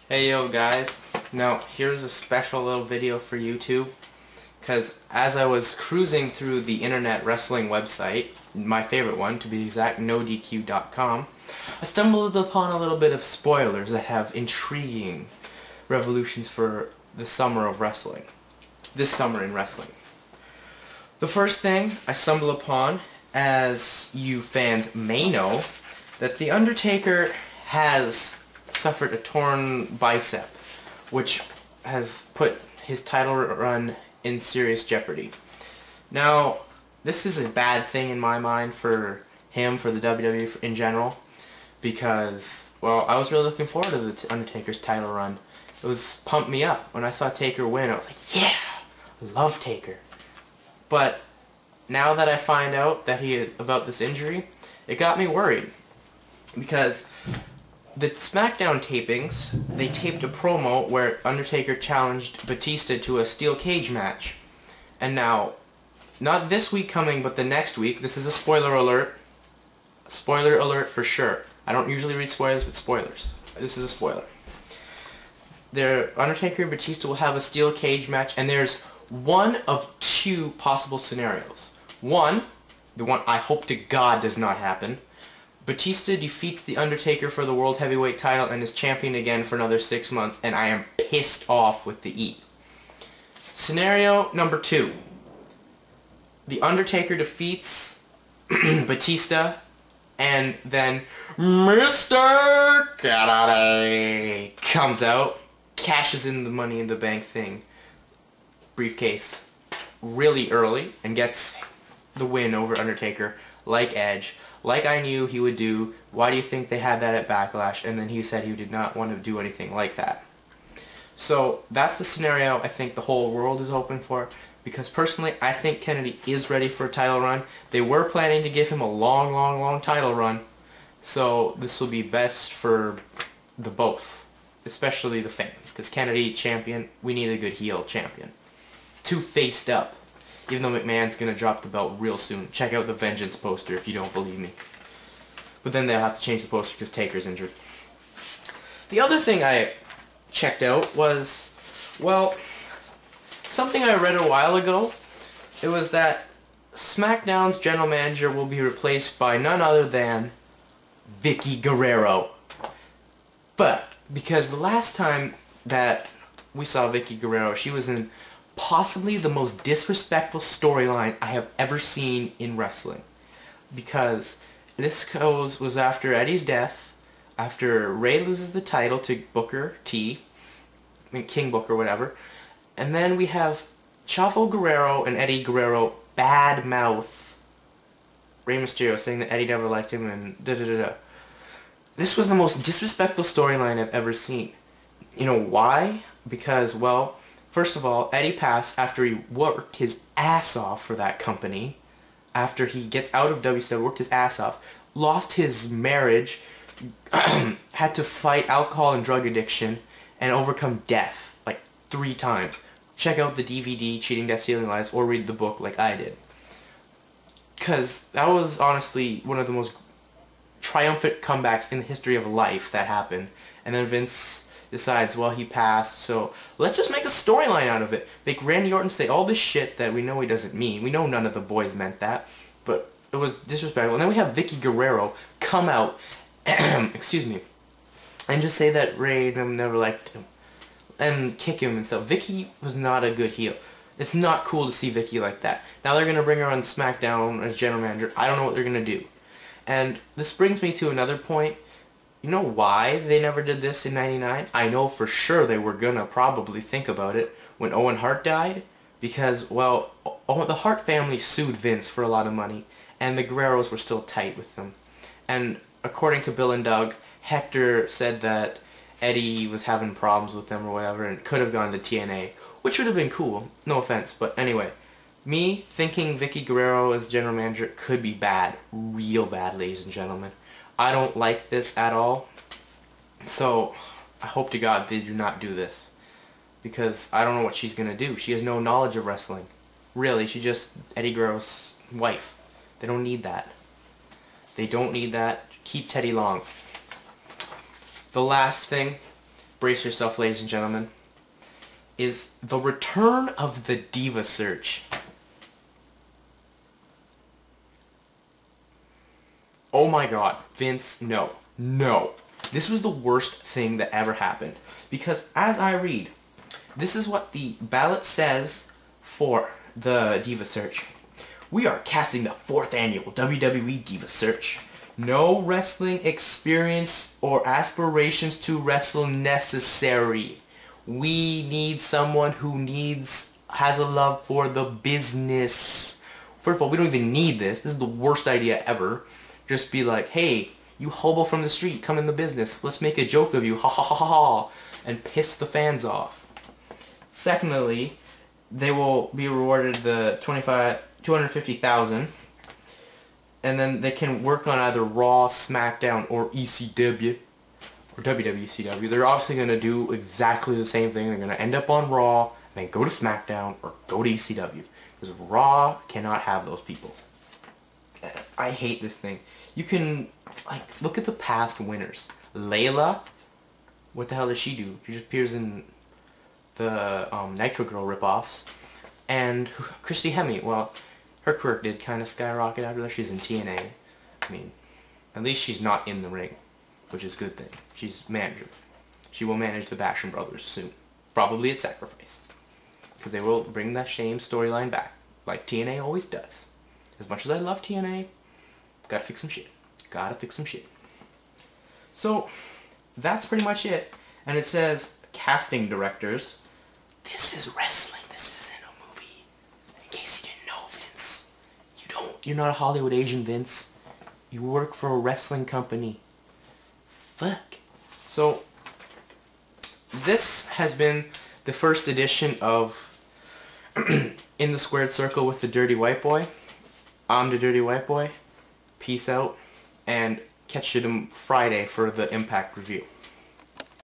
Hey yo guys, now here's a special little video for YouTube, because as I was cruising through the internet wrestling website, my favorite one to be exact, nodq.com, I stumbled upon a little bit of spoilers that have intriguing revolutions for the summer of wrestling. This summer in wrestling. The first thing I stumbled upon, as you fans may know, that The Undertaker has suffered a torn bicep, which has put his title run in serious jeopardy. Now, this is a bad thing in my mind for him, for the WWE in general, because, well, I was really looking forward to the Undertaker's title run. It was pumped me up. When I saw Taker win, I was like, yeah, I love Taker. But now that I find out that he is about this injury, it got me worried, because the SmackDown tapings, they taped a promo where Undertaker challenged Batista to a steel cage match. And now, not this week coming, but the next week, this is a spoiler alert. Spoiler alert for sure. I don't usually read spoilers, but spoilers. This is a spoiler. Undertaker and Batista will have a steel cage match, and there's one of two possible scenarios. One, the one I hope to God does not happen, Batista defeats The Undertaker for the World Heavyweight title and is champion again for another 6 months, and I am pissed off with the E. Scenario number 2. The Undertaker defeats Batista, and then Mr. Karate comes out, cashes in the Money in the Bank thing, briefcase, really early, and gets the win over Undertaker, like Edge. Like I knew he would do. Why do you think they had that at Backlash? And then he said he did not want to do anything like that. So that's the scenario I think the whole world is open for, because personally I think Kennedy is ready for a title run. They were planning to give him a long title run, so this will be best for the both, especially the fans, because Kennedy champion, we need a good heel champion. Two faced up. Even though McMahon's going to drop the belt real soon. Check out the Vengeance poster if you don't believe me. But then they'll have to change the poster because Taker's injured. The other thing I checked out was, well, something I read a while ago. It was that SmackDown's general manager will be replaced by none other than Eddie Guerrero. But, because the last time that we saw Eddie Guerrero, she was in possibly the most disrespectful storyline I have ever seen in wrestling. Because this was after Eddie's death, after Ray loses the title to Booker T, King Booker, whatever, and then we have Chavo Guerrero and Eddie Guerrero bad mouth Rey Mysterio, saying that Eddie never liked him and da-da-da-da. This was the most disrespectful storyline I've ever seen. You know why? Because, well, first of all, Eddie passed after he worked his ass off for that company. After he gets out of WCW, worked his ass off, lost his marriage, had to fight alcohol and drug addiction, and overcome death, like 3 times. Check out the DVD, Cheating, Death, Stealing, Lies, or read the book like I did. Because that was honestly one of the most triumphant comebacks in the history of life that happened. And then Vince decides, well, he passed, so let's just make a storyline out of it. Make Randy Orton say all this shit that we know he doesn't mean. We know none of the boys meant that, but it was disrespectful. And then we have Eddie Guerrero come out, excuse me, and just say that Ray never liked him, and kick him and stuff. Vicky was not a good heel. It's not cool to see Vicky like that. Now they're going to bring her on SmackDown as general manager. I don't know what they're going to do. And this brings me to another point. You know why they never did this in '99? I know for sure they were gonna probably think about it when Owen Hart died, because, well, the Hart family sued Vince for a lot of money, and the Guerreros were still tight with them. And according to Bill and Doug, Hector said that Eddie was having problems with them or whatever, and could have gone to TNA, which would have been cool, no offense, but anyway. Me thinking Eddie Guerrero as general manager could be bad, real bad, ladies and gentlemen. I don't like this at all, so I hope to God they do not do this, because I don't know what she's going to do. She has no knowledge of wrestling. Really, she's just Eddie Guerrero's wife. They don't need that. They don't need that. Keep Teddy Long. The last thing brace yourself, ladies and gentlemen, is the return of the Diva Search. Oh my god, Vince, no. No. This was the worst thing that ever happened. Because as I read, this is what the ballot says for the Diva Search. We are casting the 4th annual WWE Diva Search. No wrestling experience or aspirations to wrestle necessary. We need someone who has a love for the business. First of all, we don't even need this. This is the worst idea ever. Just be like, hey, you hobo from the street, come in the business. Let's make a joke of you, ha ha ha ha ha, and piss the fans off. Secondly, they will be rewarded the $250,000, and then they can work on either Raw, SmackDown, or ECW, or WWCW. They're obviously going to do exactly the same thing. They're going to end up on Raw, and then go to SmackDown, or go to ECW. Because Raw cannot have those people. I hate this thing. You can, like, look at the past winners. Layla, what the hell does she do? She just appears in the Nitro Girl ripoffs. And Christy Hemme, well, her career did kind of skyrocket after that. She's in TNA. I mean, at least she's not in the ring, which is a good thing. She's manager. She will manage the Basham Brothers soon. Probably at Sacrifice. Because they will bring that same storyline back, like TNA always does. As much as I love TNA, gotta fix some shit. Gotta fix some shit. So, that's pretty much it. And it says, casting directors. This is wrestling. This isn't a movie. In case you didn't know, Vince. You're not a Hollywood Asian, Vince. You work for a wrestling company. Fuck. So, this has been the first edition of In the Squared Circle with the Dirty White Boy. I'm the Dirty White Boy. Peace out. And catch you Friday for the Impact review.